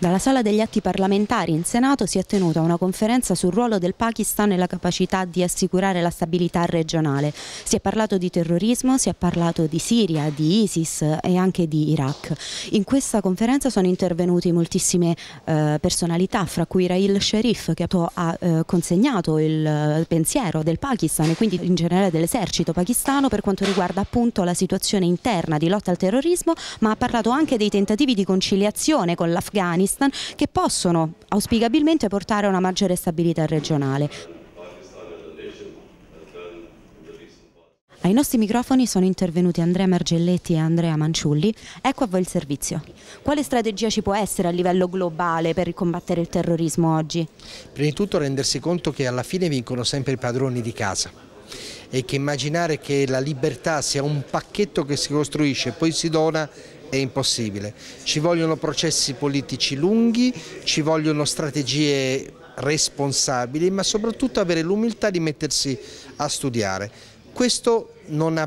Dalla sala degli atti parlamentari in Senato si è tenuta una conferenza sul ruolo del Pakistan e la capacità di assicurare la stabilità regionale. Si è parlato di terrorismo, si è parlato di Siria, di ISIS e anche di Iraq. In questa conferenza sono intervenuti moltissime personalità, fra cui Raheel Sharif, che ha consegnato il pensiero del Pakistan e quindi in generale dell'esercito pakistano per quanto riguarda appunto la situazione interna di lotta al terrorismo, ma ha parlato anche dei tentativi di conciliazione con l'Afghanistan che possono auspicabilmente portare a una maggiore stabilità regionale. Ai nostri microfoni sono intervenuti Andrea Margelletti e Andrea Manciulli. Ecco a voi il servizio. Quale strategia ci può essere a livello globale per combattere il terrorismo oggi? Prima di tutto rendersi conto che alla fine vincono sempre i padroni di casa e che immaginare che la libertà sia un pacchetto che si costruisce e poi si dona è impossibile. Ci vogliono processi politici lunghi, ci vogliono strategie responsabili, ma soprattutto avere l'umiltà di mettersi a studiare. Questo non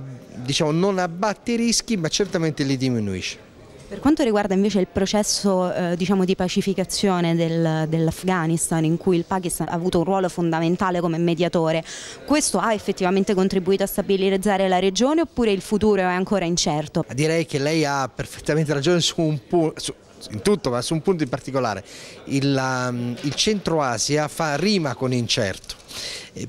abbatte i rischi, ma certamente li diminuisce. Per quanto riguarda invece il processo di pacificazione dell'Afghanistan, in cui il Pakistan ha avuto un ruolo fondamentale come mediatore, questo ha effettivamente contribuito a stabilizzare la regione oppure il futuro è ancora incerto? Direi che lei ha perfettamente ragione su un punto. In tutto, ma su un punto in particolare, il Centro Asia rima con incerto,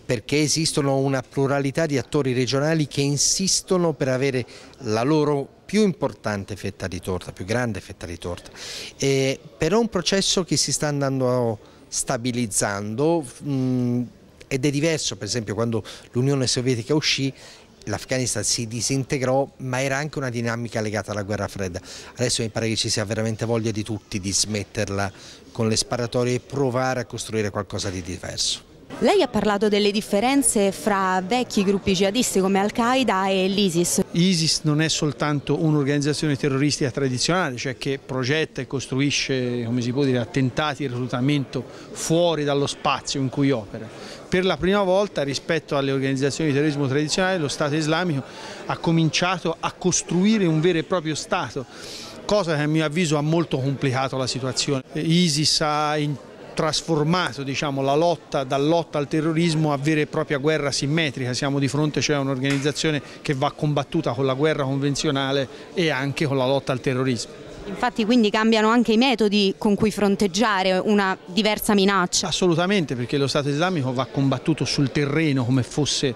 perché esistono una pluralità di attori regionali che insistono per avere la loro più importante fetta di torta, più grande fetta di torta. Però è un processo che si sta andando stabilizzando ed è diverso, per esempio, quando l'Unione Sovietica uscì. L'Afghanistan si disintegrò, ma era anche una dinamica legata alla guerra fredda. Adesso mi pare che ci sia veramente voglia di tutti di smetterla con le sparatorie e provare a costruire qualcosa di diverso. Lei ha parlato delle differenze fra vecchi gruppi jihadisti come Al-Qaeda e l'ISIS. ISIS non è soltanto un'organizzazione terroristica tradizionale, cioè che progetta e costruisce, come si può dire, attentati e reclutamento fuori dallo spazio in cui opera. Per la prima volta rispetto alle organizzazioni di terrorismo tradizionali lo Stato islamico ha cominciato a costruire un vero e proprio Stato, cosa che a mio avviso ha molto complicato la situazione. ISIS ha trasformato la lotta al terrorismo a vera e propria guerra simmetrica. Siamo di fronte a un'organizzazione che va combattuta con la guerra convenzionale e anche con la lotta al terrorismo. Infatti quindi cambiano anche i metodi con cui fronteggiare una diversa minaccia? Assolutamente, perché lo Stato islamico va combattuto sul terreno come fosse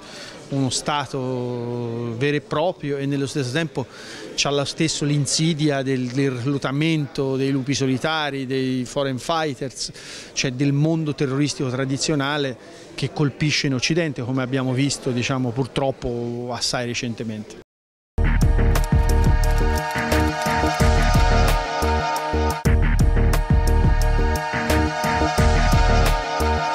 uno Stato vero e proprio e nello stesso tempo c'ha lo stesso l'insidia del reclutamento dei lupi solitari, dei foreign fighters, cioè del mondo terroristico tradizionale che colpisce in Occidente, come abbiamo visto purtroppo assai recentemente.